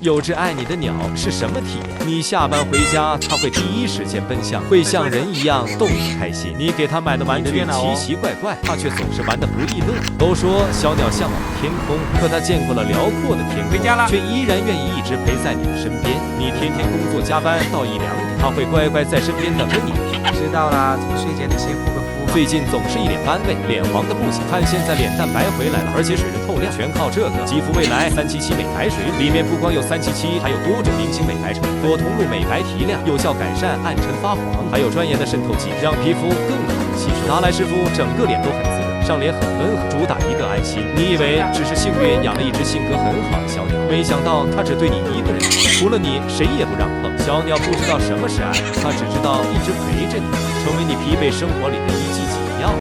有只爱你的鸟是什么体验？你下班回家，它会第一时间奔向，会像人一样逗你开心。你给它买的玩具奇奇怪怪，它却总是玩得不亦乐乎。都说小鸟向往天空，可它见过了辽阔的天空，却依然愿意一直陪在你的身边。你天天工作加班到1、2点，它会乖乖在身边等着你。知道啦，怎么睡前得先敷个敷？最近总是一脸斑味，脸黄的不行，看现在脸蛋白回来了，而且水润透亮，全靠这个肌肤未来377美白水，里面不光有377，还有多种明星美白成分，多通路美白提亮，有效改善暗沉发黄，还有专研的渗透剂，让皮肤更好吸收。拿来湿敷，整个脸都很滋润，上脸很温和，主打一个安心。你以为只是幸运养了一只性格很好的小鸟，没想到它只对你一个人，除了你谁也不让碰。小鸟不知道什么是爱，它只知道一直陪着你，成为你疲惫生活里的一剂解药。